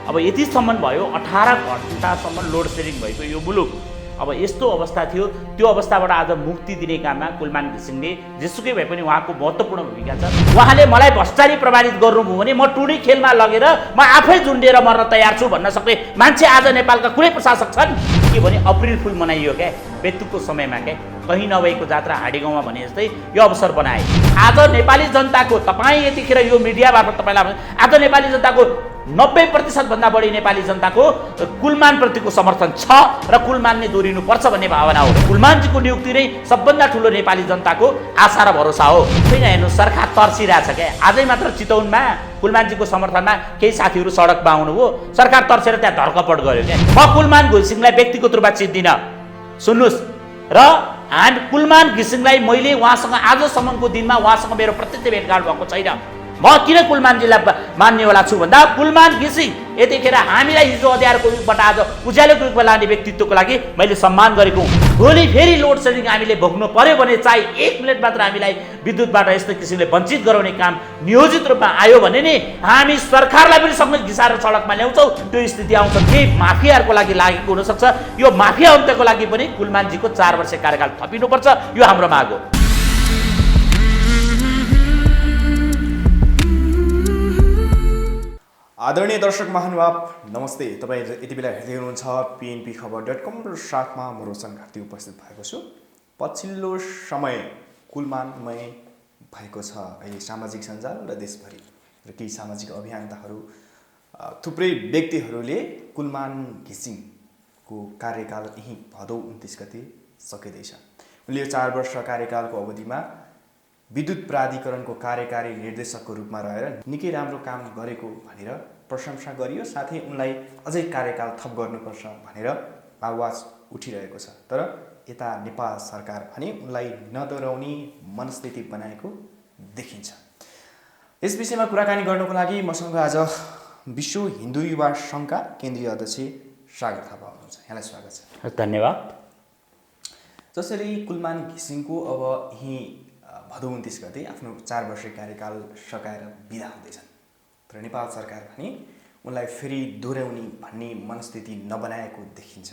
अब यतिसम्म भयो 18 घण्टासम्म लोड सेडिङ भएको यो मुलुक। अब यस्तो अवस्था थियो, त्यो अवस्थाबाट आज मुक्ति दिने काममा कुलमान घिसिङले जेसुकै भए पनि उहाँको महत्त्वपूर्ण भूमिका छ। उहाँले मलाई भ्रष्टाचारी प्रमाणित गर्नुभयो भने म टुडी खेलमा लगेर म आफै झुन्डेर मर्न तयार छु भन्न सक्ने मान्छे आज नेपालका कुनै प्रशासक छन् के भने अप्रिल फुल मनाइयो क्या बेतुकको समयमा क्या कहीँ नभएको जात्रा हाडी गाउँमा भने जस्तै यो अवसर बनाए। आज नेपाली जनताको तपाईँ यतिखेर यो मिडियाबाट तपाईँलाई आज नेपाली जनताको 90% भन्दा बढी नेपाली जनताको कुलमानप्रतिको समर्थन छ र कुलमानले दोहोरिनुपर्छ भन्ने भावना हो। कुलमानजीको नियुक्ति नै सबभन्दा ठुलो नेपाली जनताको आशा र भरोसा हो। किन हेर्नु सरकार तर्सिरहेछ क्या। आजै मात्र चितवनमा कुलमानजीको समर्थनमा केही साथीहरू सडकमा आउनुभयो, सरकार तर्सेर त्यहाँ धरकपट गर्यो क्या। म कुलमान घिसिङलाई व्यक्तिगत रूपमा चिन्दिनँ, सुन्नुहोस्, र कुलमान घिसिङलाई मैले उहाँसँग आजसम्मको दिनमा उहाँसँग मेरो प्रत्यक्ष भेटघाट भएको छैन। म किन कुलमानजीलाई मान्नेवाला छु भन्दा कुलमान घिसिङ यतिखेर हामीलाई हिजो अँध्यारोको युगबाट आज उज्यालोको युगमा लाने व्यक्तित्वको लागि मैले सम्मान गरेको हुँ। भोलि फेरि लोड सेडिङ हामीले भोग्नु पर्यो भने चाहे 1 मिनट मात्र हामीलाई विद्युतबाट यस्तो किसिमले वञ्चित गराउने काम नियोजित रूपमा आयो भने नि हामी सरकारलाई पनि सँगै घिसाएर सडकमा ल्याउँछौँ। त्यो स्थिति आउँछ। केही माफियाहरूको लागि लागेको हुनसक्छ। यो माफिया अन्त्यको लागि पनि कुलमानजीको 4 वर्ष कार्यकाल थपिनुपर्छ, यो हाम्रो माग हो। आदरणीय दर्शक महानुभाव नमस्ते। तपाईँ यति बेला हेर्दै हुनुहुन्छ pnpखबर.com र साथमा म रोशन घार्ती उपस्थित भएको छु। पछिल्लो समय कुलमानमय भएको छ अहिले सामाजिक सञ्जाल र देशभरि र केही सामाजिक अभियन्ताहरू थुप्रै व्यक्तिहरूले कुलमान घिसिङको कार्यकाल यही भदौ 29 गते सकिँदैछ। उनले 4 वर्ष कार्यकालको अवधिमा विद्युत प्राधिकरणको कार्यकारी निर्देशकको रूपमा रहेर निकै राम्रो काम गरेको भनेर प्रशंसा गरियो। साथै उनलाई अझै कार्यकाल थप गर्नुपर्छ भनेर आवाज उठिरहेको छ। तर यता नेपाल सरकार भने उनलाई नदोहोऱ्याउने मनस्थिति बनाएको देखिन्छ। यस विषयमा कुराकानी गर्नको लागि मसँग आज विश्व हिन्दू युवा सङ्घका केन्द्रीय अध्यक्ष सागर थापा हुनुहुन्छ। यहाँलाई स्वागत छ। धन्यवाद। जसरी कुलमान घिसिङको अब यही भदौ 29 गते आफ्नो 4 वर्ष कार्यकाल सकाएर बिदा हुँदैछन्, तर नेपाल सरकार भने उनलाई फेरि दोहोऱ्याउने भन्ने मनस्थिति नबनाएको देखिन्छ।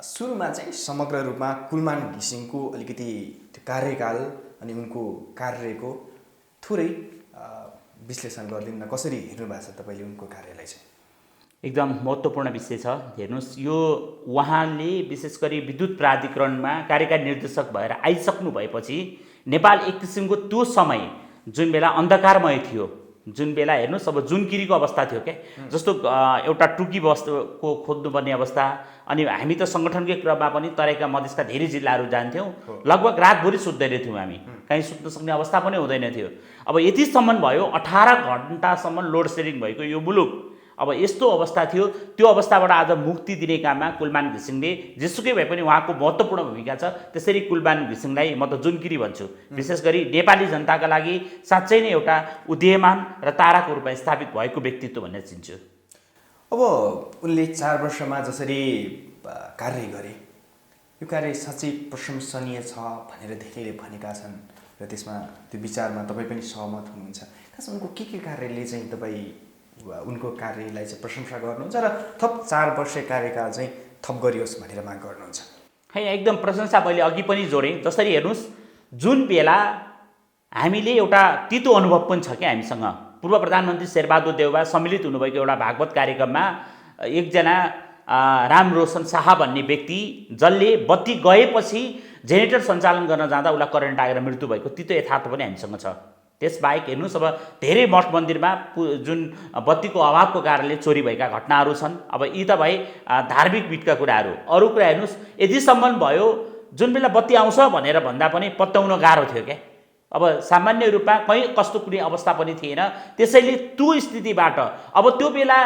सुरुमा चाहिँ समग्र रूपमा कुलमान घिसिङको अलिकति त्यो कार्यकाल अनि उनको कार्यको थोरै विश्लेषण गरिदिनु न। कसरी हेर्नु भएको छ तपाईँले उनको कार्यलाई चाहिँ? एकदम महत्त्वपूर्ण विषय छ। हेर्नुहोस्, यो उहाँले विशेष गरी विद्युत प्राधिकरणमा कार्यकारी निर्देशक भएर आइसक्नु भएपछि नेपाल एक किसिमको त्यो समय जुन बेला अन्धकारमय थियो, जुन बेला हेर्नुहोस् अब जुनकिरीको अवस्था थियो क्या, जस्तो एउटा टुकी वस्तुको खोज्नुपर्ने अवस्था। अनि हामी त सङ्गठनकै क्रममा पनि तराईका मधेसका धेरै जिल्लाहरू जान्थ्यौँ, लगभग रातभरि सुत्दैन थियौँ हामी, कहीँ सुत्न सक्ने अवस्था पनि हुँदैन थियो। अब यतिसम्म भयो 18 घण्टासम्म लोड सेडिङ भएको यो मुलुक। अब यस्तो अवस्था थियो, त्यो अवस्थाबाट आज मुक्ति दिने काममा कुलमान घिसिङले जेसुकै भए पनि उहाँको महत्त्वपूर्ण भूमिका छ। त्यसरी कुलमान घिसिङलाई म त जुनकिरी भन्छु। विशेष गरी नेपाली जनताका लागि साँच्चै नै एउटा उदीयमान र ताराको रूपमा स्थापित भएको व्यक्तित्व भनेर चिन्छु। अब उनले 4 वर्षमा जसरी कार्य गरे यो कार्य साँच्चै प्रशंसनीय छ भनेर धेरैले भनेका छन् र त्यसमा त्यो विचारमा तपाईँ पनि सहमत हुनुहुन्छ। खास उनको के कार्यले चाहिँ तपाईँ उनको कार्यलाई चाहिँ प्रशंसा गर्नुहुन्छ र थप 4 वर्ष कार्यकाल चाहिँ थप गरियोस् भनेर माग गर्नुहुन्छ? खै एकदम प्रशंसा मैले अघि पनि जोडेँ। जसरी हेर्नुहोस्, जुन बेला हामीले एउटा तितो अनुभव पनि छ क्या हामीसँग। पूर्व प्रधानमन्त्री शेरबहादुर देउवा सम्मिलित हुनुभएको एउटा भागवत कार्यक्रममा एकजना रामरोशन शाह भन्ने व्यक्ति जसले बत्ती गएपछि जेनेरेटर सञ्चालन गर्न जाँदा उसलाई करेन्ट आएर मृत्यु भएको तितो यथार्थ पनि हामीसँग छ। त्यसबाहेक हेर्नुहोस्, अब धेरै मठ मन्दिरमा जुन बत्तीको अभावको कारणले चोरी भएका घटनाहरू छन्। अब यी त भए धार्मिक बिटका कुराहरू। अरू कुरा हेर्नुहोस्, यतिसम्म भयो जुन बेला बत्ती आउँछ भनेर भन्दा पनि पत्याउन गाह्रो थियो क्या। अब सामान्य रूपमा कहीँ कस्तो कुनै अवस्था पनि थिएन। त्यसैले त्यो स्थितिबाट अब त्यो बेला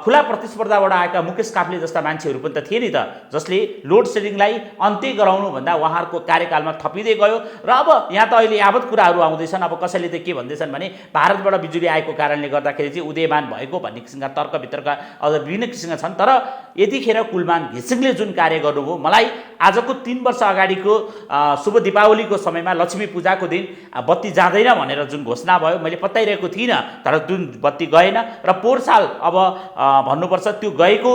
खुला प्रतिस्पर्धाबाट आएका मुकेश काफ्ले जस्ता मान्छेहरू पनि त थिए नि त, जसले लोड सेडिङलाई अन्त्य गराउनुभन्दा उहाँहरूको कार्यकालमा थपिँदै गयो। र अब यहाँ त अहिले यावत कुराहरू आउँदैछन्। अब कसैले त के भन्दैछन् भने भारतबाट बिजुली आएको कारणले गर्दाखेरि चाहिँ उदयमान भएको भन्ने किसिमका तर्क वितर्क अझ विभिन्न किसिमका छन्। तर यतिखेर कुलमान घिसिङले जुन कार्य गर्नुभयो, मलाई आजको 3 वर्ष अगाडिको शुभ दीपावलीको समयमा लक्ष्मी पूजाको दिन बत्ती जाँदैन भनेर जुन घोषणा भयो मैले पत्याइरहेको थिइनँ, तर जुन बत्ती गएन र पोहोर साल अब भन्नुपर्छ त्यो गएको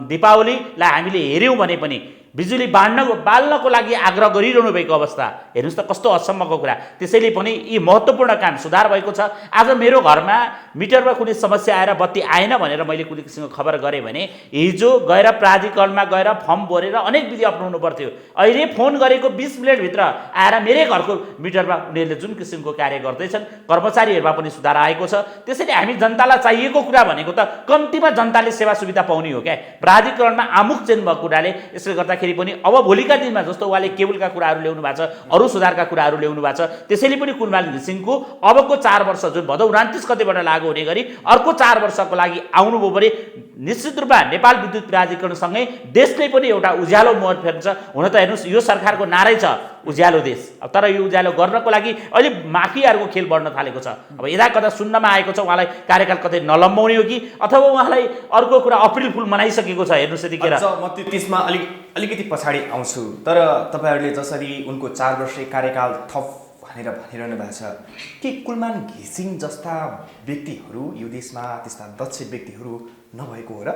दीपावलीलाई हामीले हेऱ्यौँ भने पनि बिजुली बाल्नको लागि आग्रह गरिरहनु भएको अवस्था हेर्नुहोस् त, कस्तो अचम्मको कुरा। त्यसैले पनि यी महत्त्वपूर्ण काम सुधार भएको छ। आज मेरो घरमा मिटरमा कुनै समस्या आएर बत्ती आएन भनेर मैले कुनै किसिमको खबर गरेँ भने हिजो गएर प्राधिकरणमा गएर फर्म भरेर अनेक विधि अपनाउनु पर्थ्यो। अहिले फोन गरेको 20 मिनटभित्र आएर मेरै घरको मिटरमा उनीहरूले जुन किसिमको कार्य गर्दैछन्, कर्मचारीहरूमा पनि सुधार आएको छ। त्यसैले हामी जनतालाई चाहिएको कुरा भनेको त कम्तीमा जनताले सेवा सुविधा पाउने हो क्या। प्राधिकरणमा आमुख चेन भएको कुराले यसले गर्दा पनि अब भोलिका दिनमा जस्तो उहाँले केबलका कुराहरू ल्याउनु भएको छ, अरू सुधारका कुराहरू ल्याउनु भएको छ, त्यसैले पनि कुलमान घिसिङको अबको 4 वर्ष जुन भदौ 29 गतेबाट लागू हुने गरी अर्को 4 वर्षको लागि आउनुभयो भने निश्चित रूपमा नेपाल विद्युत प्राधिकरणसँगै देशले पनि एउटा उज्यालो मोहर फेर्छ। हुन त हेर्नुहोस् यो सरकारको नारै छ उज्यालो देश, तर यो उज्यालो गर्नको लागि अहिले माफियाहरूको खेल बढ्न थालेको छ। अब यदा कता सुन्नमा आएको छ उहाँलाई कार्यकाल कतै नलम्बाउने हो कि अथवा उहाँलाई अर्को कुरा अप्रिल फुल मनाइसकेको छ। हेर्नुहोस् यतिखेर म त्यसमा अलिकति पछाडि आउँछु, तर तपाईँहरूले जसरी उनको 4 वर्षे कार्यकाल थप भनेर भनिरहनु भएको छ कि कुलमान घिसिङ जस्ता व्यक्तिहरू यो देशमा त्यस्ता दक्ष व्यक्तिहरू नभएको हो र?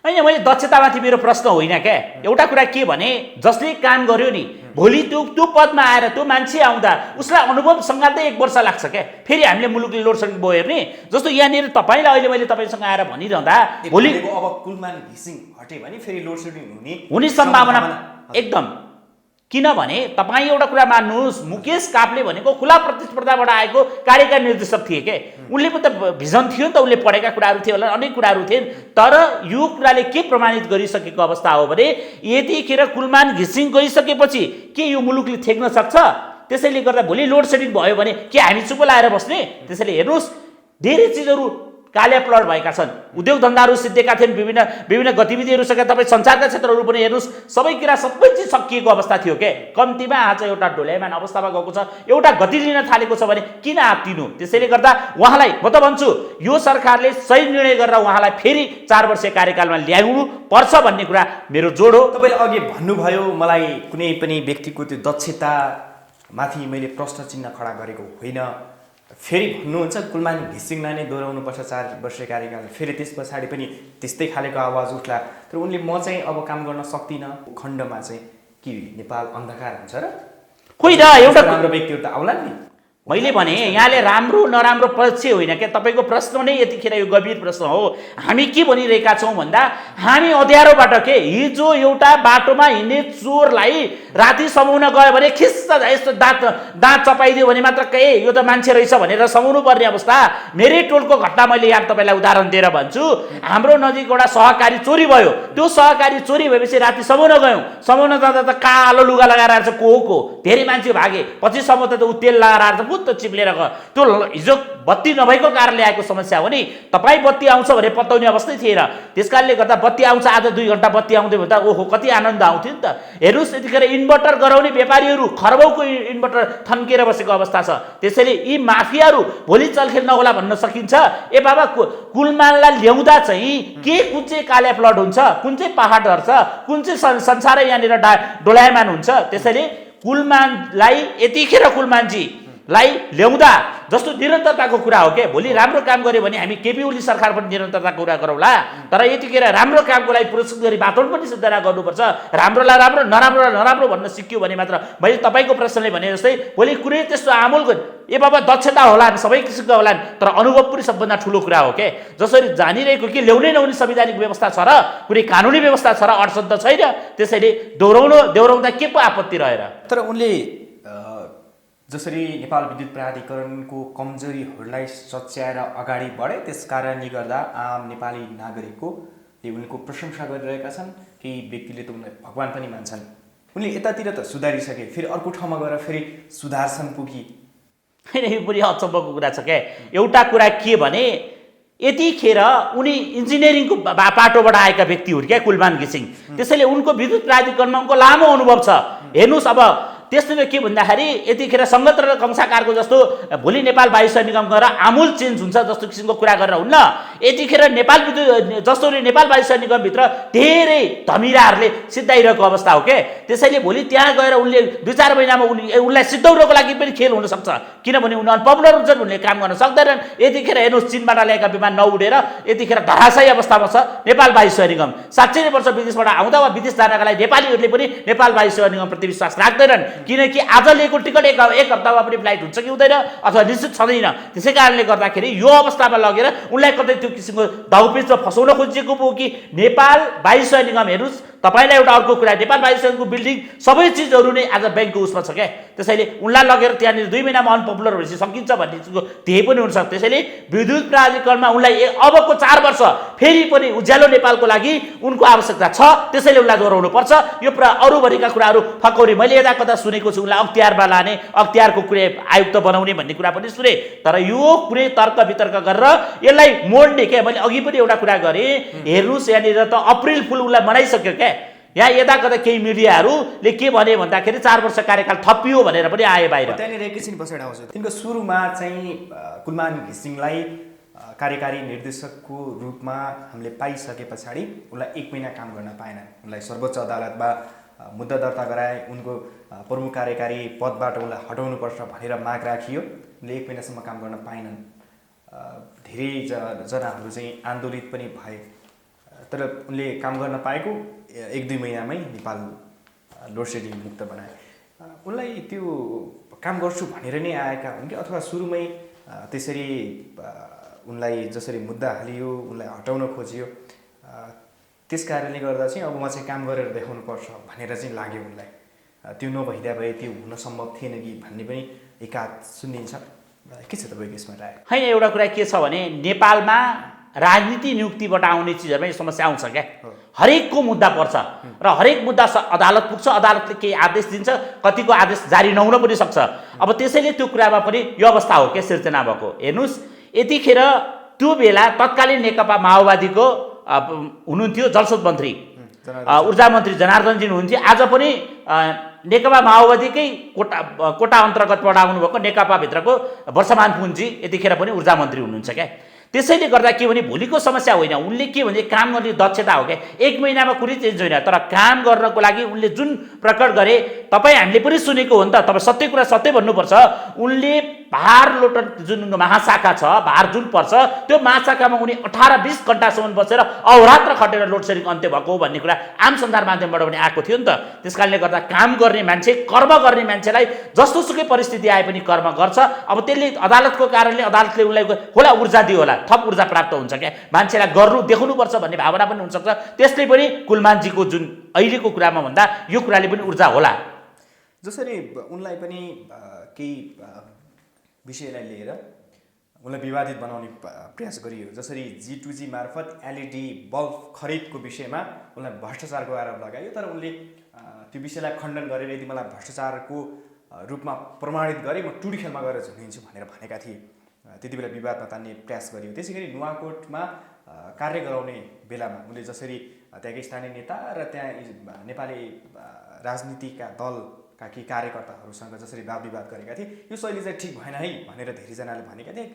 होइन, मैले दक्षतामाथि मेरो प्रश्न होइन क्या। एउटा कुरा के भने जसले काम गर्यो नि भोलि त्यो पदमा आएर त्यो मान्छे आउँदा उसलाई अनुभव सँगाल्दै 1 वर्ष लाग्छ क्या। फेरि हामीले मुलुकले लोड सेडिङ भयो हेर्ने जस्तो यहाँनिर तपाईँलाई अहिले मैले तपाईँसँग आएर भनिरहँदा भोलि अब कुलमान घिसिङ हटे भने फेरि लोड सेडिङ हुने सम्भावना एकदम। किनभने तपाईँ एउटा कुरा मान्नुहोस्, मुकेश काफले भनेको खुला प्रतिस्पर्धाबाट आएको कार्यकारी निर्देशक थिए के। उनले पनि त भिजन थियो नि त, उनले पढेका कुराहरू थिए होला, अनेक कुराहरू थिए। तर यो कुराले के प्रमाणित गरिसकेको अवस्था हो भने यतिखेर कुलमान घिसिङ गइसकेपछि के यो मुलुकले थेक्न सक्छ? त्यसैले गर्दा भोलि लोड सेडिङ भयो भने के हामी चुप लाएर बस्ने? त्यसैले हेर्नुहोस् धेरै चिजहरू काले प्लट भएका छन्। उद्योग धन्दाहरू सिद्धिएका थिएन, विभिन्न गतिविधिहरू सके। तपाईँ सञ्चारका क्षेत्रहरू पनि हेर्नुहोस्, सबै चिज सकिएको अवस्था थियो के। कम्तीमा आज एउटा डोल्यायमान अवस्थामा गएको छ, एउटा गति लिन थालेको छ भने किन आत्तिनु? त्यसैले गर्दा उहाँलाई म त भन्छु यो सरकारले सही निर्णय गरेर उहाँलाई फेरि 4 वर्षीय कार्यकालमा ल्याउनु पर्छ भन्ने कुरा मेरो जोड हो। तपाईँले अघि भन्नुभयो मलाई कुनै पनि व्यक्तिको त्यो दक्षतामाथि मैले प्रश्न चिन्ह खडा गरेको होइन, फेरि भन्नुहुन्छ कुलमान घिसिङलाई नै दोहोऱ्याउनुपर्छ 4 वर्षीय कार्यकाल। फेरि त्यस पछाडि पनि त्यस्तै खालेको आवाज उठ्ला। तर उनले म चाहिँ अब काम गर्न सक्दिनँ खण्डमा चाहिँ कि नेपाल अन्धकार हुन्छ र? होइन, एउटा राम्रो व्यक्तिहरू त आउला नि। मैले भने यहाँले राम्रो नराम्रो पक्ष होइन क्या। तपाईँको प्रश्न नै यतिखेर यो गम्भीर प्रश्न हो। हामी के भनिरहेका छौँ भन्दा हामी अँध्यारोबाट के हिजो एउटा बाटोमा हिँड्ने चोरलाई राति समाउन गयो भने खिस्स यस्तो दाँत चपाइदियो भने मात्र के यो त मान्छे रहेछ भनेर समाउनु पर्ने अवस्था। मेरै टोलको घटना मैले यहाँ तपाईँलाई उदाहरण दिएर भन्छु। हाम्रो नजिक एउटा सहकारी चोरी भयो। त्यो सहकारी चोरी भएपछि राति समाउन गयौँ। समाउन जाँदा त कालो लुगा लगाएर आएर को धेरै मान्छे भागे। पछि सम्म त ऊ तेल लगाएर आएर त चिप्लेर गयो। त्यो हिजो बत्ती नभएको कारणले आएको समस्या हो नि। तपाईँ बत्ती आउँछ भने पत्ताउने अवस्थै थिएन। त्यस कारणले गर्दा बत्ती आउँछ आज 2 घन्टा बत्ती आउँदै भन्दा ओहो कति आनन्द आउँथ्यो नि त। हेर्नुहोस् यतिखेर इन्भर्टर गराउने व्यापारीहरू खरबौको इन्भर्टर थन्किएर बसेको अवस्था छ। त्यसैले यी माफियाहरू भोलि चलखेल नहोला भन्न सकिन्छ। ए बाबा कुलमानलाई ल्याउँदा चाहिँ के कुन चाहिँ काले प्लट हुन्छ, कुन चाहिँ पहाड झर्छ, कुन चाहिँ संसारै यहाँनिर डोलायमान हुन्छ। त्यसैले कुलमानलाई यतिखेर कुलमानजीलाई ल्याउँदा जस्तो निरन्तरताको कुरा हो के। भोलि राम्रो काम गर्यो भने हामी केपी ओली सरकार पनि निरन्तरताको कुरा गरौँला। तर यतिखेर राम्रो कामको लागि पुरस्कृत गरी वातावरण पनि सिर्जना गर्नुपर्छ। राम्रोलाई राम्रो नराम्रोलाई नराम्रो भन्न सिक्यो भने मात्र मैले तपाईँको प्रश्नले भने जस्तै भोलि कुनै त्यस्तो आमूलको ए बाबा दक्षता होलान् सबै किसिमका होलान्, तर अनुभव पनि सबभन्दा ठुलो कुरा हो के। जसरी जानिरहेको कि ल्याउनै नहुने संवैधानिक व्यवस्था छ र कुनै कानुनी व्यवस्था छ र अडचन त छैन। त्यसैले दोहोऱ्याउँदा के पो आपत्ति रहेर? तर उनले जसरी नेपाल विद्युत प्राधिकरणको कमजोरीहरूलाई सच्याएर अगाडि बढे त्यस कारणले गर्दा आम नेपाली नागरिकले उनको प्रशंसा गरिरहेका छन्। केही व्यक्तिले त उनलाई भगवान पनि मान्छन्। उनले यतातिर त सुधारिसके, फेरि अर्को ठाउँमा गएर फेरि सुधार्छन् पुगी। होइन, यो पनि अचम्मको कुरा छ क्या। एउटा कुरा के भने यतिखेर उनी इन्जिनियरिङको पाटोबाट आएका व्यक्ति हुन् क्या कुलमान घिसिङ। त्यसैले उनको विद्युत प्राधिकरणमा उनको लामो अनुभव छ। हेर्नुहोस् अब त्यसले के भन्दाखेरि यतिखेर सङ्गत र कंसाकारको जस्तो भोलि नेपाल वायु सेवा निगम गएर आमूल चेन्ज हुन्छ जस्तो किसिमको कुरा गरेर हुन्न। यतिखेर नेपाल विद्युत जस्तो नेपाल वायु निगमभित्र धेरै धमिराहरूले सिद्धाइरहेको अवस्था हो के। त्यसैले भोलि त्यहाँ गएर उनले 2-4 महिनामा उनलाई सिद्धाउनको लागि पनि खेल हुनसक्छ, किनभने उनी अनपपुलर हुन्छन्, उनले काम गर्न सक्दैनन्। यतिखेर हेर्नुहोस् चीनबाट ल्याएका विमान नउडेर यतिखेर धराशायी अवस्थामा छ नेपाल वायु सेवा निगम। साँच्चै नै वर्ष विदेशबाट आउँदा वा विदेश जानका लागि नेपालीहरूले पनि नेपाल वायु सेवा निगमप्रति विश्वास राख्दैनन्, किनकि आज लिएको टिकट एक हप्तामा पनि फ्लाइट हुन्छ कि हुँदैन अथवा निश्चित छँदैन। त्यसै कारणले गर्दाखेरि यो अवस्थामा लगेर उनलाई कतै त्यो किसिमको दाउपेचमा फसाउन खोजिएको हो कि नेपाल वायु सेवा निगम हेर्नुहोस्। तपाईँलाई एउटा अर्को कुरा, नेपाल वायु सेवा निगमको बिल्डिङ सबै चिजहरू नै आज ब्याङ्कको उसमा छ क्या। त्यसैले उनलाई लगेर त्यहाँनिर 2 महिनामा अनपपुलर भएपछि सकिन्छ भन्ने चिजको त्यही पनि हुनसक्छ। त्यसैले विद्युत प्राधिकरणमा उनलाई अबको 4 वर्ष फेरि पनि उज्यालो नेपालको लागि उनको आवश्यकता छ, त्यसैले उनलाई दोहोऱ्याउनु पर्छ। यो अरूभरिका कुराहरू फकौरी मैले यता कता सुनेको छु, उनलाई अख्तियारमा लाने, अख्तियारको कुरै आयुक्त बनाउने भन्ने कुरा पनि सुने, तर यो कुनै तर्क वितर्क गरेर यसलाई मोड्ने क्या। मैले अघि पनि एउटा कुरा गरेँ, हेर्नुहोस् यहाँनिर त अप्रिल फुल उनलाई मनाइसक्यो क्या। यहाँ यता कता केही मिडियाहरूले के भने भन्दाखेरि 4 वर्ष कार्यकाल थपियो भनेर पनि आए बाहिर। त्यहाँनिर एकैछिन पछाडि आउँछ। तिनको सुरुमा चाहिँ कुलमान घिसिङलाई कार्यकारी निर्देशकको रूपमा हामीले पाइसके पछाडि उनलाई 1 महिना काम गर्न पाएनन्। उनलाई सर्वोच्च अदालतमा मुद्दा दर्ता गराए, उनको प्रमुख कार्यकारी पदबाट उनलाई हटाउनुपर्छ भनेर माग राखियो। उनले 1 महिनासम्म काम गर्न पाएनन्। धेरै जनाहरू चाहिँ आन्दोलित पनि भए, तर उनले काम गर्न पाएको 1-2 महिनामै नेपाल लोड सेडिङ मुक्त बनाए। उनलाई त्यो काम गर्छु भनेर नै आएका हुन् कि अथवा सुरुमै त्यसरी उनलाई जसरी मुद्दा हालियो, उनलाई हटाउन खोजियो, त्यस कारणले गर्दा चाहिँ अब म चाहिँ काम गरेर देखाउनुपर्छ भनेर चाहिँ लाग्यो उनलाई। त्यो नभइदिया भए त्यो हुन सम्भव थिएन कि भन्ने पनि एकाध सुनिन्छ। के छ तपाईँको यसमा राय? होइन, एउटा कुरा के छ भने नेपालमा राजनीति नियुक्तिबाट आउने चिजहरूमा यो समस्या आउँछ क्या। हरेकको मुद्दा पर्छ र हरेक मुद्दा अदालत पुग्छ, अदालतले केही आदेश दिन्छ, कतिको आदेश जारी नहुन पनि सक्छ। अब त्यसैले त्यो कुरामा पनि यो अवस्था हो क्या सिर्जना भएको। हेर्नुहोस् यतिखेर त्यो बेला तत्कालीन नेकपा माओवादीको हुनुहुन्थ्यो जलस्रोत मन्त्री, ऊर्जा मन्त्री जनार्दनजी हुनुहुन्थ्यो। आज पनि नेकपा माओवादीकै कोटा अन्तर्गतबाट आउनुभएको नेकपाभित्रको वर्षमान पुन्जी यतिखेर पनि ऊर्जा मन्त्री हुनुहुन्छ क्या। त्यसैले गर्दा के भने भोलिको समस्या होइन, उनले के भने काम गर्ने दक्षता हो क्या। 1 महिनामा कुनै चेन्ज होइन, तर काम गर्नको लागि उनले जुन प्रकट गरे तपाईँ हामीले पनि सुनेको हो नि त। तपाईँ सत्य कुरा सत्य भन्नुपर्छ। उनले भार लोटर जुन महाशाखा छ, भार जुन पर्छ त्यो महाशाखामा उनी 18-20 घन्टासम्म बसेर अहोरात्र खटेर लोड सेडिङ अन्त्य भएको भन्ने कुरा आम सञ्चार माध्यमबाट पनि आएको थियो नि त। त्यस कारणले गर्दा काम गर्ने मान्छे, कर्म गर्ने मान्छेलाई जस्तोसुकै परिस्थिति आए पनि कर्म गर्छ। अब त्यसले अदालतको कारणले अदालतले उनलाई होला ऊर्जा दियो होला, थप ऊर्जा प्राप्त हुन्छ क्या। मान्छेलाई गर्नु देखाउनुपर्छ भन्ने भावना पनि हुनसक्छ। त्यसले पनि कुलमानजीको जुन अहिलेको कुरामा भन्दा यो कुराले पनि ऊर्जा होला। जसरी उनलाई पनि केही विषयलाई लिएर उनलाई विवादित बनाउने प्रयास गरियो, जसरी G2G मार्फत LED बल्ब खरिदको विषयमा उनलाई भ्रष्टाचारको आरोप लगायो, तर उनले त्यो विषयलाई खण्डन गरेर यदि मलाई भ्रष्टाचारको रूपमा प्रमाणित गरे म टुडी खेलमा गएर झुन्डिन्छु भनेर भनेका थिए। त्यति बेला विवादमा तान्ने प्रयास गरियो। त्यसै गरी नुवाकोटमा कार्य गराउने बेलामा उनले जसरी त्यहाँकै स्थानीय नेता र त्यहाँ नेपाली राजनीतिका दलका केही कार्यकर्ताहरूसँग जसरी वाद विवाद गरेका थिए, यो शैली चाहिँ ठिक भएन है भनेर धेरैजनाले भनेका थिए,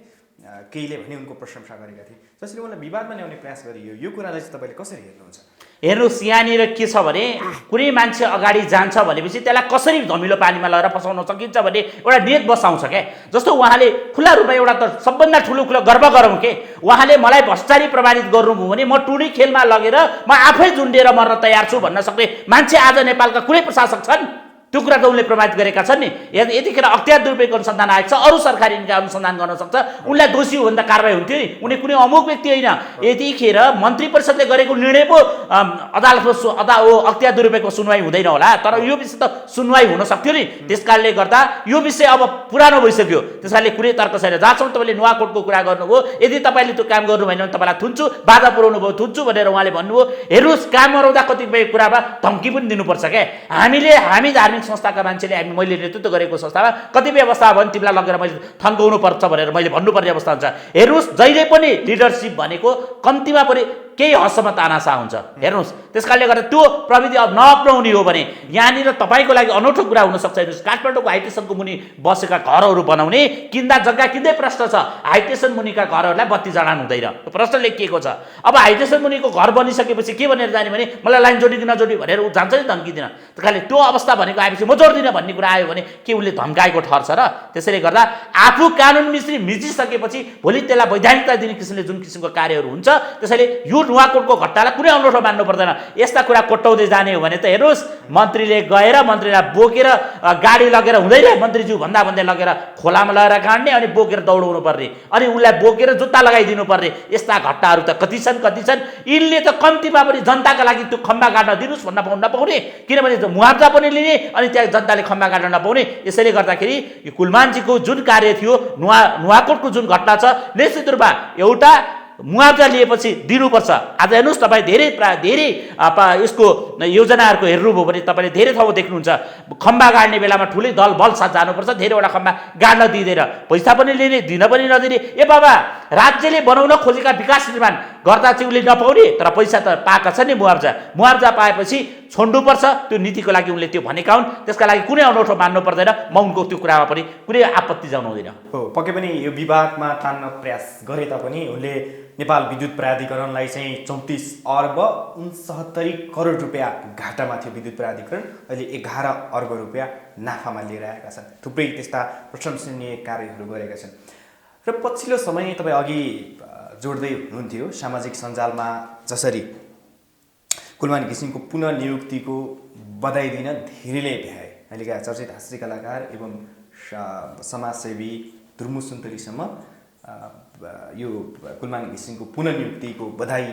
केहीले भने उनको प्रशंसा गरेका थिए। जसरी उनलाई विवादमा ल्याउने प्रयास गरियो, यो कुरालाई चाहिँ तपाईँले कसरी हेर्नुहुन्छ? हेर्नुहोस् यहाँनिर के छ भने कुनै मान्छे अगाडि जान्छ भनेपछि त्यसलाई कसरी धमिलो पानीमा लगेर फसाउन सकिन्छ भन्ने एउटा नियत बसाउँछ क्या। जस्तो उहाँले खुला रूपमा एउटा त सबभन्दा ठुलो गर्व गरौँ के, उहाँले मलाई भ्रष्टाचारी प्रमाणित गर्नुभयो भने म टुडी खेलमा लगेर म आफै झुन्डेर मर्न तयार छु भन्न सक्ने मान्छे आज नेपालका कुनै प्रशासक छन्? त्यो कुरा त उनले प्रमाणित गरेका छन् नि। यतिखेर अख्तियार दुरुपयोग अनुसन्धान आयोग छ, अरू सरकारी निकाय अनुसन्धान गर्न सक्छ। उनलाई दोषी हो भने त कारवाही हुन्थ्यो नि। उनी कुनै अमुक व्यक्ति होइन। यतिखेर मन्त्री परिषदले गरेको निर्णय पो अदालतमा अख्तियार दुरुपयोगको सुनवाई हुँदैन होला, तर यो विषय त सुनवाई हुन सक्थ्यो नि। त्यस कारणले गर्दा यो विषय अब पुरानो भइसक्यो। त्यस कारणले कुनै तर्क छैन। जहाँसम्म तपाईँले नुवाकोटको कुरा गर्नुभयो, यदि तपाईँले त्यो काम गर्नु भएन भने तपाईँलाई थुन्छु, बाधा पुऱ्याउनु भयो थुन्छु भनेर उहाँले भन्नुभयो। हेर्नुहोस् काम गराउँदा कतिपय कुरामा धम्की पनि दिनुपर्छ क्या। हामी धार्मिक संस्थाका मान्छेले मैले नेतृत्व गरेको संस्थामा कतिपय अवस्था भयो भने तिमीलाई लगेर मैले थन्काउनु पर्छ भनेर मैले भन्नुपर्ने अवस्था हुन्छ। हेर्नुहोस् जहिले पनि लिडरसिप भनेको कम्तीमा पनि केही हदसम्म तानासा हुन्छ। हेर्नुहोस्, त्यसकारणले गर्दा त्यो प्रविधि अब नअप्नाउने हो भने यहाँनिर तपाईँको लागि अनौठो कुरा हुनसक्छ। हेर्नुहोस्, काठमाडौँको हाई स्टेसनको मुनि बसेका घरहरू बनाउने किन्दा जग्गा किन्दै प्रश्न छ। हाई स्टेसन मुनिका घरहरूलाई बत्ती जडान हुँदैन, त्यो प्रश्न लेखिएको छ। अब हाई स्टेसन मुनिको घर बनिसकेपछि के भनेर जाने भने मलाई लाइन जोडी कि नजोडी भनेर ऊ जान्छ नि धम्की दिन। त्यसकारणले त्यो अवस्था भनेको आएपछि म जोड्दिनँ भन्ने कुरा आयो भने के उसले धम्काएको ठहर्छ र? त्यसैले गर्दा आफू कानुन मिचिसकेपछि भोलि त्यसलाई वैधानिकता दिने किसिमले जुन किसिमको कार्यहरू हुन्छ, त्यसैले यो नुवाकोटको घटनालाई कुनै अनौठो मान्नु पर्दैन। यस्ता कुरा कोट्टाउँदै जाने हो भने त हेर्नुहोस्, मन्त्रीले गएर मन्त्रीलाई बोकेर गाडी लगेर हुँदैन, मन्त्रीज्यू भन्दा भन्दै लगेर खोलामा लगेर गाड्ने अनि बोकेर दौडाउनु पर्ने अनि उसलाई बोकेर जुत्ता लगाइदिनु पर्ने, यस्ता घटनाहरू त कति छन्। यिनले त कम्तीमा पनि जनताका लागि त्यो खम्बा गाड्न दिनुहोस् भन्न नपाउने, किनभने मुआवजा पनि लिने अनि त्यहाँ जनताले खम्बा गाड्न नपाउने। यसैले गर्दाखेरि यो कुलमानजीको जुन कार्य थियो, नुवाकोटको जुन घटना छ, निश्चित रूपमा एउटा मुआवजा लिएपछि दिनुपर्छ। आज हेर्नुहोस्, तपाईँ धेरै यसको योजनाहरूको हेर्नुभयो भने तपाईँले धेरै ठाउँ देख्नुहुन्छ, खम्बा गाड्ने बेलामा ठुलै दल बल साथ जानुपर्छ, धेरैवटा खम्बा गाड्न दिँदैन, पैसा पनि लिने दिन पनि नदिने। ए बाबा, राज्यले बनाउन खोजेका विकास निर्माण गर्दा चाहिँ उसले नपाउने, तर पैसा त पाएका छ नि। मुआवजा पाएपछि छोड्नुपर्छ, त्यो नीतिको लागि उनले त्यो भनेका हुन्। त्यसका लागि कुनै अनौठो मान्नु पर्दैन। म उनको त्यो कुरामा पनि कुनै आपत्ति जनाउँदिन। हो, पक्कै पनि यो विवादमा तान्न प्रयास गरे तापनि उनले नेपाल विद्युत प्राधिकरणलाई चाहिँ 34 अर्ब 69 करोड रुपियाँ घाटामा थियो विद्युत प्राधिकरण, अहिले 11 अर्ब रुपियाँ नाफामा लिएर आएका छन्। थुप्रै त्यस्ता प्रशंसनीय कार्यहरू गरेका छन्। र पछिल्लो समय तपाईँ अघि जोड्दै हुनुहुन्थ्यो, सामाजिक सञ्जालमा जसरी कुलमान घिसिङको पुनःनियुक्तिको बधाई दिन धेरैले भ्याए। अहिलेका चर्चित हाँस्य कलाकार एवं समाजसेवी धुर्मु सुन्तलीसम्म यो कुलमान घिसिङको पुनःनियुक्तिको बधाई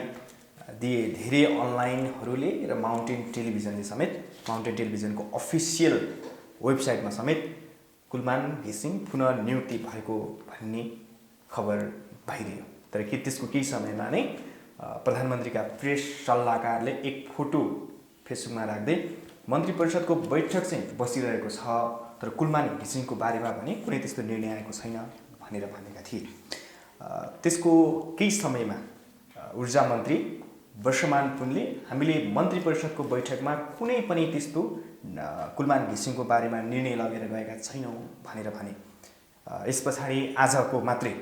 दिए। धेरै अनलाइनहरूले र माउन्टेन टेलिभिजनको अफिसियल वेबसाइटमा समेत कुलमान घिसिङ पुनःनियुक्ति भएको भन्ने खबर बाहिरियो। तर के त्यसको केही समयमा नै प्रधानमन्त्रीका प्रेस सल्लाहकारले एक फोटो फेसबुकमा राख्दै मन्त्री परिषदको बैठक चाहिँ बसिरहेको छ, तर कुलमान घिसिङको बारेमा भने कुनै त्यस्तो निर्णय आएको छैन भनेर भनेका थिए। त्यसको केही समयमा ऊर्जा मन्त्री वर्षमान पुनले हामीले मन्त्री परिषदको बैठकमा कुनै पनि त्यस्तो कुलमान घिसिङको बारेमा निर्णय लगेर गएका छैनौँ भनेर भने। यस पछाडि आजको मात्रै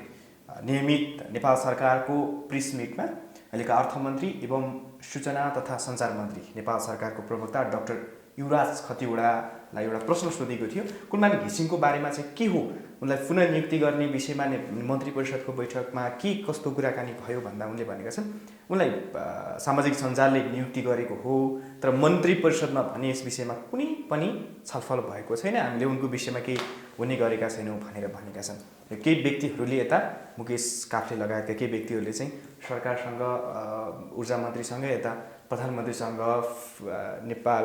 नियमित नेपाल सरकारको प्रेस मिटमा अहिलेका अर्थमन्त्री एवं सूचना तथा सञ्चार मन्त्री नेपाल सरकारको प्रवक्ता डाक्टर युवराज खतिवडालाई एउटा प्रश्न सोधेको थियो, कुलमान घिसिङको बारेमा चाहिँ के हो, उनलाई पुनःनियुक्ति गर्ने विषयमा मन्त्री परिषदको बैठकमा के कस्तो कुराकानी भयो भन्दा उनले भनेका छन् उनलाई सामाजिक सञ्जालले नियुक्ति गरेको हो, तर मन्त्री परिषदमा भने यस विषयमा कुनै पनि छलफल भएको छैन, हामीले उनको विषयमा केही हुने गरेका छैनौँ भनेर भनेका छन्। केही व्यक्तिहरूले यता मुकेश काफ्ले लगायतका केही व्यक्तिहरूले चाहिँ सरकारसँग ऊर्जा मन्त्रीसँग यता प्रधानमन्त्रीसँग नेपाल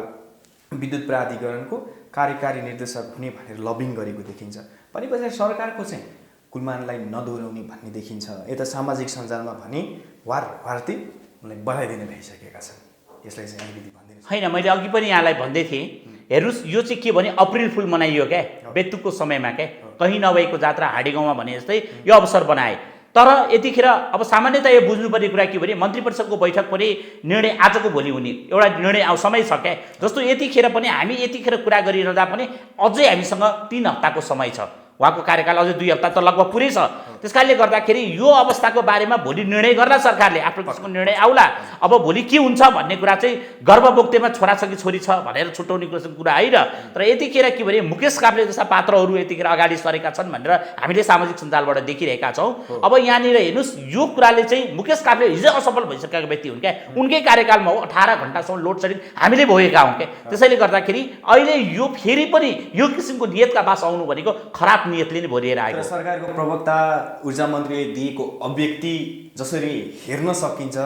विद्युत प्राधिकरणको कार्यकारी निर्देशक हुने भनेर लबिङ गरेको देखिन्छ। भनेपछि सरकारको चाहिँ कुलमानलाई नदोहोऱ्याउने भन्ने देखिन्छ। यता सामाजिक सञ्जालमा भने वारती उनलाई बधाई दिने भइसकेका छन्। यसलाई चाहिँ अलिकति भनिदिनु होइन, मैले अघि पनि यहाँलाई भन्दै थिएँ, हेर्नुहोस् यो चाहिँ के भने अप्रिल फुल मनाइयो क्या, बेतुकको समयमा क्या, कहीँ नभएको जात्रा हाँडी गाउँमा भने जस्तै यो अवसर बनाए। तर यतिखेर अब सामान्यतया यो बुझ्नुपर्ने कुरा के भने मन्त्री परिषदको बैठक पनि निर्णय आजको भोलि हुने एउटा निर्णय समय छ क्या। जस्तो यतिखेर पनि हामी यतिखेर कुरा गरिरहँदा पनि अझै हामीसँग 3 हप्ताको समय छ, उहाँको कार्यकाल अझै 2 हप्ता त लगभग पुरै छ। त्यसकारणले गर्दाखेरि यो अवस्थाको बारेमा भोलि निर्णय गर्ला सरकारले, आफ्नो किसिमको निर्णय आउला। अब भोलि के हुन्छ भन्ने कुरा चाहिँ गर्भबोक्तेमा छोरा छ कि छोरी छ भनेर छुट्याउने कुरा होइन। तर यतिखेर के भने मुकेश काफ्ले जस्ता पात्रहरू यतिखेर अगाडि सरेका छन् भनेर हामीले सामाजिक सञ्जालबाट देखिरहेका छौँ। अब यहाँनिर हेर्नुहोस्, यो कुराले चाहिँ मुकेश काफ्ले हिजो असफल भइसकेका व्यक्ति हुन् क्या, उनकै कार्यकालमा हो 18 घण्टासम्म लोड सेडिङ हामीले भोगेका हौँ क्या। त्यसैले गर्दाखेरि अहिले यो फेरि पनि यो किसिमको नियतका बास आउनु भनेको खराब नियतले नै भरिएर आएको। सरकारको प्रवक्ता ऊर्जा मन्त्रीले दिएको अभिव्यक्ति जसरी हेर्न सकिन्छ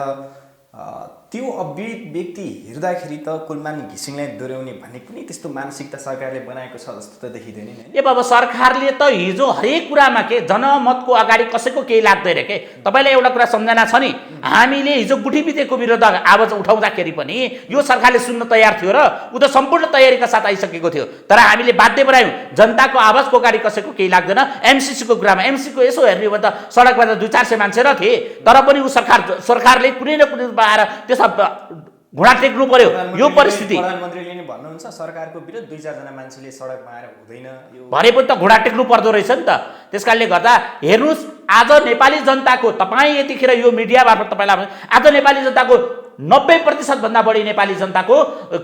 त्यो व्यक्ति हेर्दाखेरि त कुलमान घिसिङलाई दोहोऱ्याउने भन्ने कुनै त्यस्तो मानसिकता सरकारले बनाएको छ जस्तो त देखिँदैन नि। ए बाबा, सरकारले त हिजो हरेक कुरामा के जनमतको अगाडि कसैको केही लाग्दैन के। तपाईँलाई एउटा कुरा सम्झना छ नि, हामीले हिजो गुठीबितेको विरुद्ध आवाज उठाउँदाखेरि पनि यो सरकारले सुन्न तयार थियो र ऊ त सम्पूर्ण तयारीका साथ आइसकेको थियो। तर हामीले बाध्य बनायौँ, जनताको आवाजको अगाडि कसैको केही लाग्दैन। एमसीसीको कुरामा एमसीको यसो हेर्ने हो त सडकमा त 200-400 मान्छे र थिए, तर पनि ऊ सरकारले कुनै न कुनै रूपमा आएर त्यसमा घुँडा टेक्नु पर्यो। यो परिस्थिति प्रधानमन्त्रीले नि भन्नुहुन्छ सरकारको विरुद्ध 2-4 जना मान्छेले सडकमा आएर हुँदैन यो भने पनि त घुँडा टेक्नु पर्दो रहेछ नि त। त्यसकारणले गर्दा हेर्नुहोस्, आज नेपाली जनताको, तपाईँ यतिखेर यो मिडिया मार्फत तपाईँलाई आज नेपाली जनताको 90% भन्दा बढी नेपाली जनताको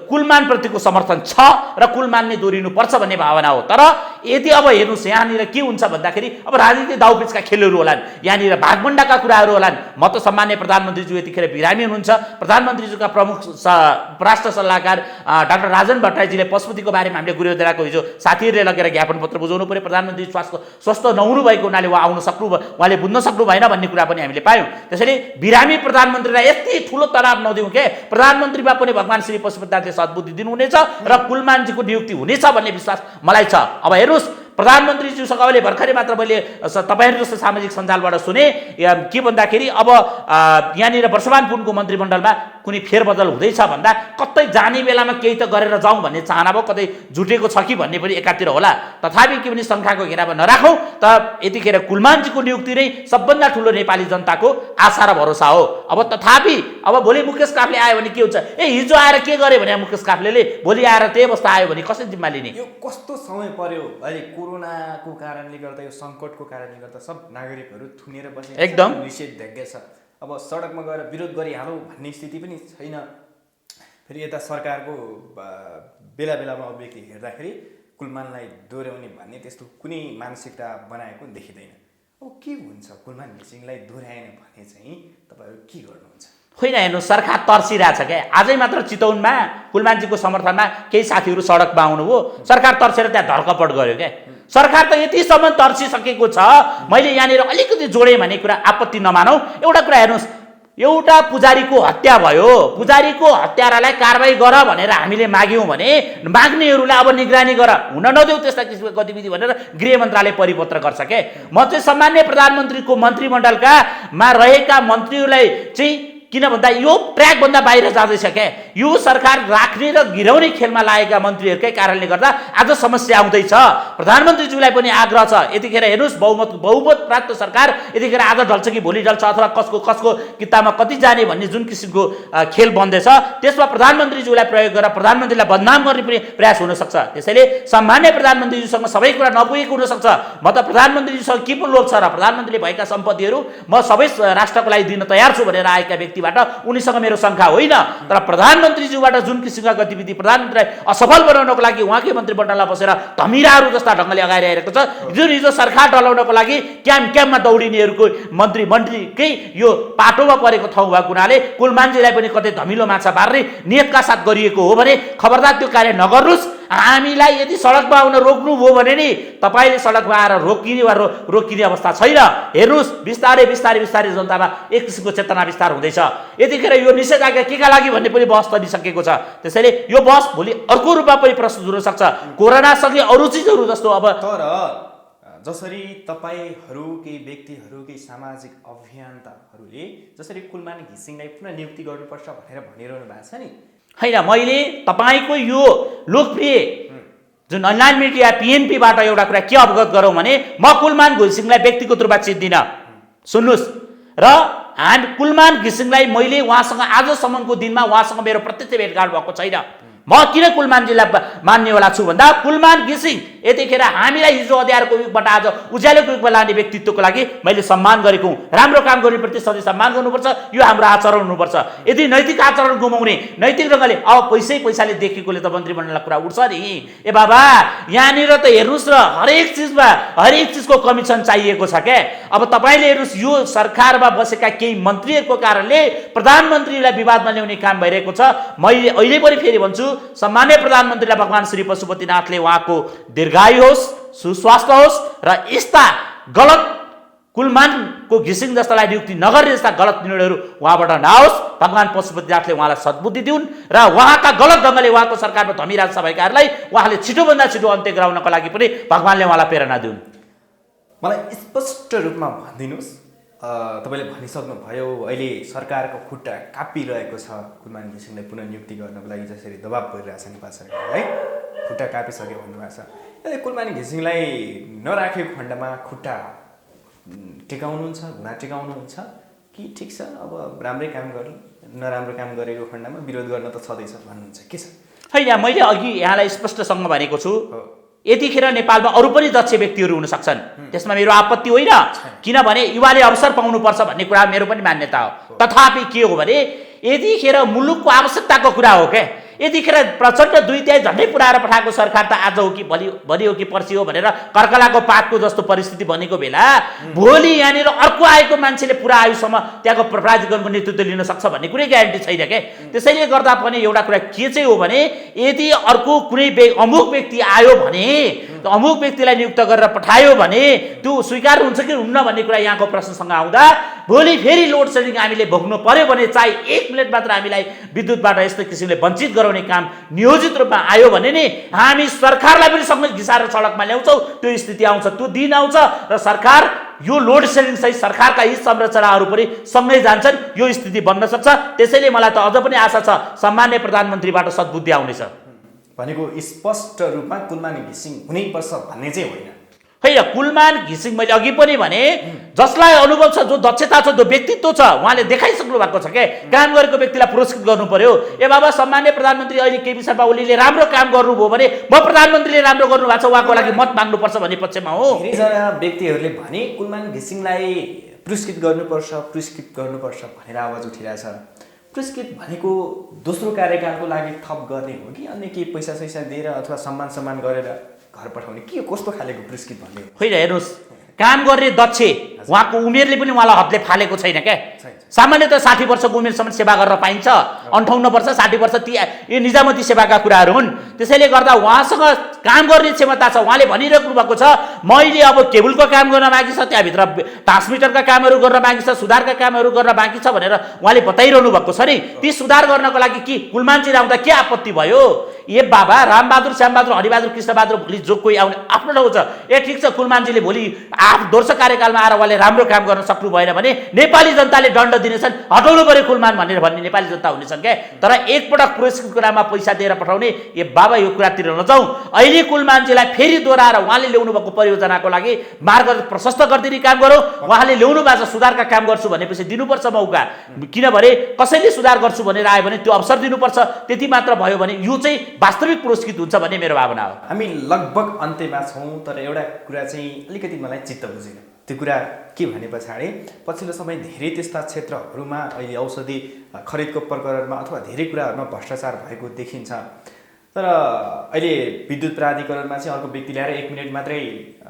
कुलमानप्रतिको समर्थन छ र कुलमानले दोहोरिनुपर्छ भन्ने भावना हो। तर यदि अब हेर्नुहोस् यहाँनिर के हुन्छ भन्दाखेरि अब राजनीतिक दाउपेचका खेलहरू होलान्, यहाँनिर भागभण्डाका कुराहरू होलान्। म त सम्मान्य प्रधानमन्त्रीज्यू यतिखेर बिरामी हुनुहुन्छ। प्रधानमन्त्रीज्यूका प्रमुख परराष्ट्र सल्लाहकार डाक्टर राजन भट्टराईजीले पशुपतिको बारेमा हामीले गुरुदेवको हिजो साथीहरूले लगेर ज्ञापन पत्र बुझाउनु पर्यो। प्रधानमन्त्री स्वस्थ नहुनु भएको हुनाले उहाँले बुझ्न सक्नु भएन भन्ने कुरा पनि हामीले पायौँ। त्यसैले बिरामी प्रधानमन्त्रीलाई यति ठुलो तनाव नदिउँ के। प्रधानमन्त्रीमा पनि भगवान् श्री पशुपतिनाथले सद्बुद्धि दिनुहुनेछ र कुलमानजीको नियुक्ति हुनेछ भन्ने विश्वास मलाई छ। अब हेर्नुहोस्, प्रधानमन्त्रीज्यूसँग अहिले भर्खरै मात्र मैले तपाईँहरू जस्तो सामाजिक सञ्जालबाट सुने के भन्दाखेरि अब यहाँनिर वर्षमान पुनको मन्त्रीमण्डलमा कुनै फेरबदल हुँदैछ भन्दा कतै जाने बेलामा केही त गरेर जाउँ भन्ने चाहना भयो, कतै जुटेको छ कि भन्ने पनि एकातिर होला। तथापि के पनि शङ्काको घेरामा नराखौँ त यतिखेर कुलमानजीको नियुक्ति नै सबभन्दा ठुलो नेपाली जनताको आशा र भरोसा हो। अब तथापि अब भोलि मुकेश काफ्ले आयो भने के हुन्छ? हिजो आएर के गरे भने मुकेश काफ्लेले भोलि आएर त्यही अवस्था आयो भने कसरी जिम्मा लिने? यो कस्तो समय पर्यो अहिले, कोरोनाको कारणले गर्दा, यो सङ्कटको कारणले गर्दा सब नागरिकहरू थुनेर बसे, एकदम निषेधाज्ञा छ। अब सडकमा गएर विरोध गरिहालौँ भन्ने स्थिति पनि छैन। फेरि यता सरकारको बेला बेलामा अभिव्यक्ति हेर्दाखेरि कुलमानलाई दोहोऱ्याउने भन्ने त्यस्तो कुनै मानसिकता बनाएको देखिँदैन। अब के हुन्छ कुलमान घिसिङलाई दोहोऱ्याएन भने चाहिँ तपाईँहरू के गर्नुहुन्छ? होइन, हेर्नु सरकार तर्सिरहेछ क्या। आजै मात्र चितवनमा कुलमानजीको समर्थनमा केही साथीहरू सडकमा आउनुभयो, सरकार तर्सेर त्यहाँ धरकपट गर्यो क्या। सरकार त यतिसम्म तर्सिसकेको छ। मैले यहाँनिर अलिकति जोडेँ भने कुरा आपत्ति नमानौ। एउटा कुरा हेर्नुहोस्, एउटा पुजारीको हत्या भयो, पुजारीको हत्यारालाई कारबाही गर भनेर हामीले माग्यौँ भने माग्नेहरूलाई अब निगरानी गर, हुन नदेऊ त्यस्ता किसिमको गतिविधि भनेर गृह मन्त्रालय परिपत्र गर्छ के। म चाहिँ सामान्य प्रधानमन्त्रीको मन्त्रीमण्डलकामा रहेका मन्त्रीहरूलाई चाहिँ किन भन्दा यो ट्र्याकभन्दा बाहिर जाँदैछ क्या। यो सरकार राख्ने र गिराउने खेलमा लागेका मन्त्रीहरूकै कारणले गर्दा आज समस्या आउँदैछ। प्रधानमन्त्रीज्यूलाई पनि आग्रह छ, यतिखेर हेर्नुहोस् बहुमत प्राप्त सरकार यतिखेर आज ढल्छ कि भोलि ढल्छ अथवा कसको किताबमा कति जाने भन्ने जुन किसिमको खेल बन्दैछ, त्यसमा प्रधानमन्त्रीज्यूलाई प्रयोग गरेर प्रधानमन्त्रीलाई बदनाम गर्ने पनि प्रयास हुनसक्छ। त्यसैले सामान्य प्रधानमन्त्रीज्यूसँग सबै कुरा नपुगेको हुनसक्छ। म त प्रधानमन्त्रीज्यूसँग के पो लोभ छ र, प्रधानमन्त्रीले भएका सम्पत्तिहरू म सबै राष्ट्रको लागि दिन तयार छु भनेर आएका व्यक्ति उनीसँग मेरो शङ्का होइन। तर प्रधानमन्त्रीज्यूबाट जुन किसिमका गतिविधि प्रधानमन्त्रीलाई असफल बनाउनको लागि उहाँकै मन्त्रीमण्डलमा बसेर धमिराहरू जस्ता ढङ्गले अगाडि आइरहेको छ, जुन हिजो सरकार डलाउनको लागि क्याम्पमा दौडिनेहरूको मन्त्रीकै यो पाटोमा परेको ठाउँ भएको हुनाले कुलमानजीलाई पनि कतै धमिलो माछा पार्ने नियतका साथ गरिएको हो भने खबरदार त्यो कार्य नगर्नुहोस्। हामीलाई यदि सडकमा आउन रोक्नुभयो भने नि तपाईँले सडकमा आएर रोकिने वा रोकिने अवस्था छैन। हेर्नुहोस्, बिस्तारै बिस्तारै बिस्तारै जनतामा एक किसिमको चेतना विस्तार हुँदैछ। यतिखेर यो निषेधाज्ञा केका लागि भन्ने पनि बहस चलिसकेको छ। त्यसैले यो बहस भोलि अर्को रूपमा पनि प्रस्तुत हुन सक्छ, कोरोनासँगै अरू चिजहरू जस्तो। अब तर जसरी तपाईँहरू केही व्यक्तिहरू केही सामाजिक अभियन्ताहरूले जसरी कुलमान घिसिङलाई पुनः नियुक्ति गर्नुपर्छ भनेर भनिरहनु भएको छ नि, होइन, मैले तपाईँको यो लोकप्रिय जुन अनलाइन मिडिया पिएनपीबाट एउटा कुरा के अवगत गरौँ भने म कुलमान घिसिङलाई व्यक्तिगत रूपमा चिन्दिनँ। सुन्नुहोस्, र कुलमान घिसिङलाई मैले उहाँसँग आजसम्मको दिनमा उहाँसँग मेरो प्रत्यक्ष भेटघाट भएको छैन। म किन कुलमानजीलाई मान्नेवाला छु भन्दा कुलमान घिसिङ यतिखेर हामीलाई हिजो अँध्यारोको युगबाट आज उज्यालोको युगमा लाने व्यक्तित्वको लागि मैले सम्मान गरेको हुँ। राम्रो काम गर्नेप्रति सधैँ सम्मान गर्नुपर्छ, यो हाम्रो आचरण हुनुपर्छ। यदि नैतिक आचरण गुमाउने, नैतिक ढङ्गले अब पैसाले देखेकोले त मन्त्रीमण्डललाई कुरा उठ्छ नि। ए बाबा, यहाँनिर त हेर्नुहोस् र हरेक चिजको कमिसन चाहिएको छ क्या। अब तपाईँले हेर्नुहोस्, यो सरकारमा बसेका केही मन्त्रीहरूको कारणले प्रधानमन्त्रीलाई विवादमा ल्याउने काम भइरहेको छ। मैले अहिले पनि फेरि भन्छु, सम्मान्य प्रधानमन्त्रीलाई भगवान् श्री पशुपतिनाथले उहाँको दीर्घायु होस्, सुस्वास्थ्य होस् र यस्ता गलत कुलमानको को घिसिङ जस्तालाई नियुक्ति नगर्ने जस्ता गलत निर्णयहरू उहाँबाट नआओस्। भगवान पशुपतिनाथले उहाँलाई सद्बुद्धि दिउन् र उहाँका गलत ढङ्गले उहाँको सरकारमा धमिराज भएकाहरूलाई उहाँले छिटोभन्दा छिटो अन्त्य गराउनको लागि पनि भगवानले उहाँलाई प्रेरणा दिउन्। मलाई स्पष्ट रूपमा भनिदिनुहोस्, तपाईँले भनिसक्नुभयो अहिले सरकारको खुट्टा कापिरहेको छ कुलमान घिसिङलाई पुनः नियुक्ति गर्नको लागि, जसरी दबाब परिरहेछ नेपाल सरकार, है, खुट्टा कापिसक्यो भन्नुभएको छ। यसले कुलमान घिसिङलाई नराखेको खण्डमा खुट्टा टेकाउनुहुन्छ, घुँडा टेकाउनुहुन्छ कि ठिक छ अब राम्रै काम गर्नु, नराम्रो काम गरेको खण्डमा विरोध गर्न त छँदैछ भन्नुहुन्छ, के छ? होइन, मैले अघि यहाँलाई स्पष्टसँग भनेको छु, यतिखेर नेपालमा अरू पनि दक्ष व्यक्तिहरू हुन सक्छन्, त्यसमा मेरो आपत्ति होइन, किनभने युवाले अवसर पाउनुपर्छ भन्ने कुरा मेरो पनि मान्यता हो। तथापि के हो भने यतिखेर मुलुकको आवश्यकताको कुरा हो क्या, यतिखेर प्रचण्ड 2/3 झन्डै पुऱ्याएर पठाएको सरकार त आज हो कि भोलि हो कि पर्सि हो भनेर कर्कलाको पातको जस्तो परिस्थिति बनेको बेला भोलि यहाँनिर अर्को आएको मान्छेले पुरा आयुसम्म त्यहाँको प्राधिकरणको नेतृत्व लिन सक्छ भन्ने कुनै ग्यारेन्टी छैन क्या। त्यसैले गर्दा पनि एउटा कुरा के चाहिँ हो भने यदि अर्को कुनै अमुक व्यक्ति आयो भने, अमुक व्यक्तिलाई नियुक्त गरेर पठायो भने त्यो स्वीकार हुन्छ कि हुन्न भन्ने कुरा यहाँको प्रश्नसँग आउँदा भोलि फेरि लोड सेडिङ हामीले भोग्नु पर्यो भने चाहे 1 मिनट मात्र हामीलाई विद्युतबाट यस्तो किसिमले वञ्चित गराउने काम नियोजित रूपमा आयो भने नि हामी सरकारलाई पनि सँगै घिसाएर सडकमा ल्याउँछौँ। त्यो स्थिति आउँछ, त्यो दिन आउँछ र सरकार यो लोड सेडिङ सहित सरकारका हित संरचनाहरू पनि सँगै जान्छन्, यो स्थिति बन्न सक्छ। त्यसैले मलाई त अझ पनि आशा छ सम्माननीय प्रधानमन्त्रीबाट सद्बुद्धि आउनेछ। भनेको स्पष्ट रूपमा कुलमान घिसिङ हुनैपर्छ भन्ने चाहिँ होइन। होइन, कुलमान घिसिङ मैले अघि पनि भने जसलाई अनुभव छ, जो दक्षता छ, जो व्यक्तित्व छ, उहाँले देखाइसक्नु भएको छ के काम गरेको व्यक्तिलाई पुरस्कृत गर्नु पर्यो। ए बाबा, सम्माननीय प्रधानमन्त्री अहिले केपी शर्मा ओलीले राम्रो काम गर्नुभयो भने म प्रधानमन्त्रीले राम्रो गर्नु भएको छ उहाँको लागि मत माग्नुपर्छ भन्ने पक्षमा हो। धेरैजना व्यक्तिहरूले भने कुलमान घिसिङलाई पुरस्कृत गर्नुपर्छ भनेर आवाज उठिरहेछ। पुरस्कृत भनेको दोस्रो कार्यकालको लागि थप गर्ने हो कि अन्य केही पैसा सैसा दिएर अथवा सम्मान गरेर घर पठाउने, के कस्तो खालेको पुरस्कृत भन्ने होइन? हेर्नुहोस्, काम गर्ने दक्ष उहाँको उमेरले पनि उहाँलाई हदले फालेको छैन क्या। सामान्यतः 60 वर्षको उमेरसम्म सेवा गर्न पाइन्छ, 58 वर्ष 60 वर्ष यो निजामती सेवाका कुराहरू हुन्। त्यसैले गर्दा उहाँसँग काम गर्ने क्षमता छ। उहाँले भनिराख्नु भएको छ मैले अब केबुलको काम गर्न बाँकी छ, त्यहाँभित्र ट्रान्समिटरका कामहरू गर्न बाँकी छ, सुधारका कामहरू गर्न बाँकी छ भनेर उहाँले बताइरहनु भएको छ नि। ती सुधार गर्नको लागि कि कुलमानजी आउँदा के आपत्ति भयो? ए बाबा, रामबहादुर, श्यामबहादुर, हरिबहादुर, कृष्णबहादुर भोलि जो कोही आउने आफ्नो ठाउँ छ। ए ठिक छ, कुलमानजीले भोलि दोस्रो कार्यकालमा आएर उहाँले राम्रो काम गर्न सक्नु भएन भने नेपाली जनताले दण्ड दिनेछन्, हटाउनु पर्यो कुलमान भनेर भन्ने नेपाली जनता हुनेछन् क्या। तर एकपटक पुरस्कृतको नाममा पैसा दिएर पठाउने, ए बाबा यो कुरातिर नजाउँ। अहिले कुलमानजीलाई फेरि दोहोऱ्याएर उहाँले ल्याउनु भएको परियोजनाको लागि मार्ग प्रशस्त गरिदिने काम गरौँ। उहाँले ल्याउनु भएको सुधारका काम गर्छु भनेपछि दिनुपर्छ मौका, किनभने कसैले सुधार गर्छु भनेर आयो भने त्यो अवसर दिनुपर्छ। त्यति मात्र भयो भने यो चाहिँ वास्तविक पुरस्कृत हुन्छ भन्ने मेरो भावना हो। हामी लगभग अन्त्यमा छौँ, तर एउटा कुरा चाहिँ अलिकति मलाई चित्त बुझेन। त्यो कुरा के भने पछाडि पछिल्लो समय धेरै त्यस्ता क्षेत्रहरूमा अहिले औषधि खरिदको प्रकरणमा अथवा धेरै कुराहरूमा भ्रष्टाचार भएको देखिन्छ। तर अहिले विद्युत प्राधिकरणमा चाहिँ अर्को व्यक्ति ल्याएर 1 मिनट मात्रै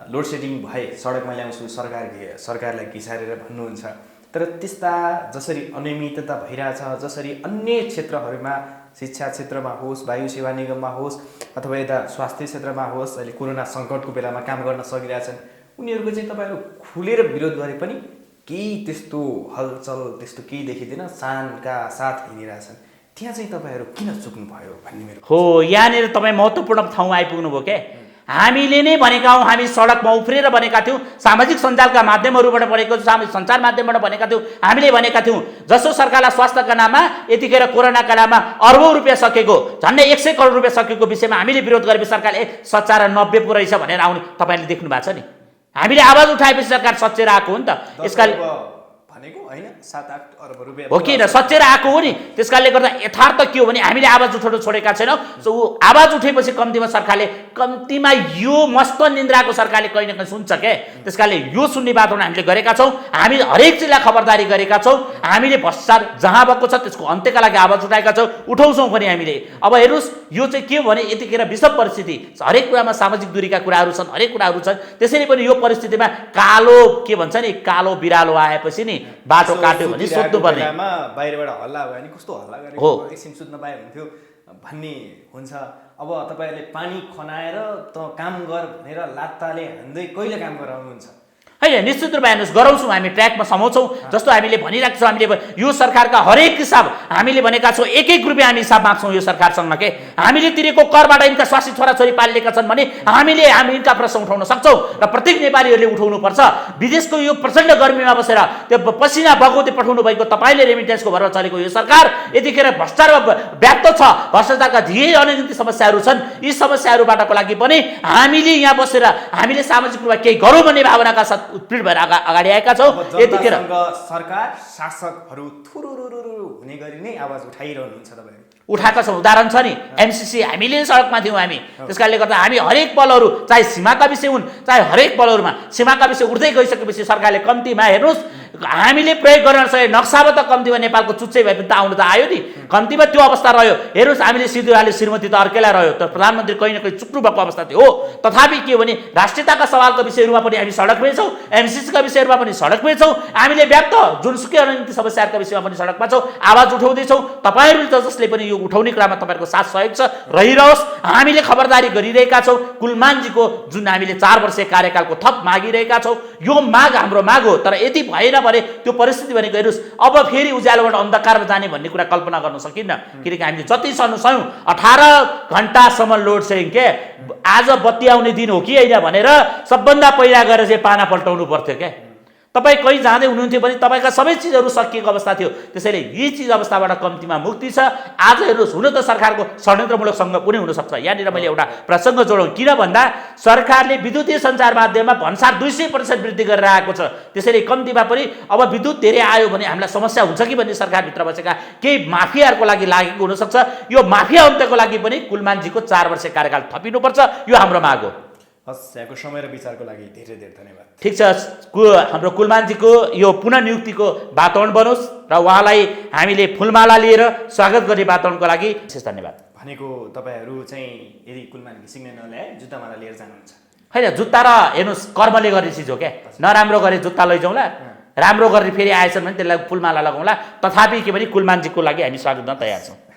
लोड सेडिङ भए सडकमा ल्याउँछु सरकारलाई घिसारेर भन्नुहुन्छ। तर त्यस्ता जसरी अनियमितता भइरहेछ, जसरी अन्य क्षेत्रहरूमा शिक्षा क्षेत्रमा होस्, वायु सेवा निगममा होस् अथवा यता स्वास्थ्य क्षेत्रमा होस्, अहिले कोरोना सङ्कटको बेलामा काम गर्न सकिरहेछन्, उनीहरूको चाहिँ तपाईँहरू खुलेर विरोध गरे पनि केही त्यस्तो हलचल त्यस्तो केही देखिँदैन, शानका साथ हिँडिरहेछन्। त्यहाँ चाहिँ तपाईँहरू किन चुक्नु भयो भन्ने मेरो हो। यहाँनिर तपाईँ महत्त्वपूर्ण ठाउँमा आइपुग्नु भयो क्या। हामीले नै भनेका हौँ, हामी सडकमा उफ्रेर भनेका थियौँ, सामाजिक सञ्जालका माध्यमहरूबाट भनेको थियौँ, सामाजिक सञ्चार माध्यमबाट भनेका थियौँ, हामीले भनेका थियौँ जसो सरकारलाई स्वास्थ्यका नाममा यतिखेर कोरोनाका नाममा अर्बौं रुपियाँ सकेको, झन्डै 100 करोड रुपियाँ सकेको विषयमा हामीले विरोध गरेपछि सरकारले सच्चाएर 90 पो रहेछ भनेर आउने तपाईँले देख्नु भएको छ नि। हामीले आवाज उठाएपछि सरकार सच्चेर आएको हो नि त। यसकाले भनेको होइन 7-8 अर्ब रुपियाँ हो कि सच्चेर आएको हो नि। त्यसकारणले गर्दा यथार्थ के हो भने हामीले आवाज उठाउनु छोडेका छैनौँ। आवाज उठेपछि कम्तीमा सरकारले कम्तीमा यो मस्त निन्द्राको सरकारले कहीँ न कहीँ सुन्छ क्या। त्यसकारणले यो सुन्ने वातावरण हामीले गरेका छौँ। हामी हरेक चिजलाई खबरदारी गरेका छौँ। हामीले भ्रष्टाचार जहाँ भएको छ त्यसको अन्त्यका लागि आवाज उठाएका छौँ, उठाउँछौँ पनि हामीले। अब हेर्नुहोस्, यो चाहिँ के हो भने यतिखेर विषम परिस्थिति, हरेक कुरामा सामाजिक दूरीका कुराहरू छन्, हरेक कुराहरू छन्। त्यसैले पनि यो परिस्थितिमा कालो के भन्छ नि, कालो बिरालो आएपछि नि बाटो काट्यो भने सोध्नु पर्ने। बाहिरबाट हल्ला भयो भने कस्तो हल्ला गरेको एकछिन सुत्न पाए हुन्थ्यो भन्ने हुन्छ। अब तपाईँहरूले पानी खनाएर त काम गर भनेर लात्ताले हान्दै कहिले काम गराउनुहुन्छ? होइन निश्चित रूपमा हेर्नुहोस् गराउँछौँ हामी ट्र्याकमा समाउँछौँ जस्तो हामीले भनिरहेको छौँ हामीले यो सरकारका हरेक हिसाब हामीले भनेका छौँ एक रुपियाँ हामी हिसाब माग्छौँ यो सरकारसँग के हामीले तिरेको करबाट यिनका स्वासी छोराछोरी पालिएका छन् भने हामी यिनका प्रश्न उठाउन सक्छौँ र प्रत्येक नेपालीहरूले उठाउनुपर्छ विदेशको यो प्रचण्ड गर्मीमा बसेर त्यो पसिना बगौते पठाउनु भएको तपाईँले रेमिटेन्सको भरमा चलेको यो सरकार यतिखेर भ्रष्टाचार व्याप्त छ भ्रष्टाचारका धेरै अनगिन्ती समस्याहरू छन् यी समस्याहरूबाटको लागि पनि हामीले यहाँ बसेर हामीले सामाजिक रूपमा केही गरौँ भन्ने भावनाका साथ उत्पीड भएर अगाडि आएका छौँ यतिखेर सरकार शासकहरू थुरुरुरु हुने गरी नै आवाज उठाइरहनुहुन्छ तपाईँ उठाएका छौँ उदाहरण छ नि एमसिसी हामीले सडकमा थियौँ हामी त्यस कारणले गर्दा हामी हरेक पलहरू चाहे सीमाका विषय हुन् चाहे हरेक पलहरूमा सीमाका विषय उठ्दै गइसकेपछि सरकारले कम्तीमा हेर्नुहोस् हामीले प्रयोग गर्न सके नक्साबाट कम्तीमा नेपालको चुच्चै भए पनि त आउनु त आयो नि कम्तीमा त्यो अवस्था रह्यो हेर्नुहोस् हामीले सिधुवाले श्रीमती त अर्केलाई रह्यो तर प्रधानमन्त्री कहीँ न कहीँ चुक्नु भएको अवस्था थियो हो तथापि के भने राष्ट्रियताका सवालको विषयहरूमा पनि हामी सडकमै छौँ एमसिसीका विषयहरूमा पनि सडकमै छौँ हामीले व्याप्त जुनसुकै अनगिन्ती समस्याहरूका विषयमा पनि सडकमा छौँ आवाज उठाउँदैछौँ तपाईँहरू त जसले पनि यो उठाउने क्रममा तपाईँहरूको साथ सहयोग छ रहिरहोस् हामीले खबरदारी गरिरहेका छौँ कुलमानजीको जुन हामीले 4 वर्षीय कार्यकालको थप मागिरहेका छौँ यो माग हाम्रो माग हो तर यति भएन भने त्यो परिस्थिति भनेको हेर्नुहोस् अब फेरि उज्यालोबाट अन्धकारमा जाने भन्ने कुरा कल्पना गर्न सकिन्न किनकि हामीले जति सक्नु सक्यौँ 18 घन्टासम्म लोड सेडिङ के आज बत्ती आउने दिन हो कि होइन भनेर सबभन्दा पहिला गएर चाहिँ पाना पल्टाउनु पर्थ्यो क्या तपाईँ कहीँ जाँदै हुनुहुन्थ्यो भने तपाईँका सबै चिजहरू सकिएको अवस्था थियो त्यसैले यी चिज अवस्थाबाट कम्तीमा मुक्ति छ आज हेर्नुहोस् हुन त सरकारको षड्यन्त्रमूलक सङ्घ पनि हुनसक्छ यहाँनिर मैले एउटा प्रसङ्ग जोडौँ किन भन्दा सरकारले विद्युतीय सञ्चार माध्यममा भन्सार 200% वृद्धि गरेर आएको छ त्यसैले कम्तीमा पनि अब विद्युत धेरै आयो भने हामीलाई समस्या हुन्छ कि भन्ने सरकारभित्र बसेका केही माफियाहरूको लागि लागेको हुनसक्छ यो माफिया अन्त्यको लागि पनि कुलमानजीको 4 वर्षीय कार्यकाल थपिनुपर्छ यो हाम्रो माग हो हस् यहाँको समय र विचारको लागि धेरै धेरै धन्यवाद ठिक छ हाम्रो कुलमानजीको यो पुनः नियुक्तिको वातावरण बनोस् र उहाँलाई हामीले फुलमाला लिएर स्वागत गर्ने वातावरणको लागि विशेष धन्यवाद भनेको तपाईँहरू चाहिँ यदि कुलमान घिसिङ नल्याए जुत्तामाला लिएर जानुहुन्छ होइन जुत्ता र हेर्नुहोस् कर्मले गर्ने चिज हो क्या नराम्रो गरे जुत्ता लैजाउँला राम्रो गरेर फेरि आएछन् भने त्यसलाई फुलमाला लगाउँला तथापि के भने कुलमानजीको लागि हामी स्वागत गर्न तयार छौँ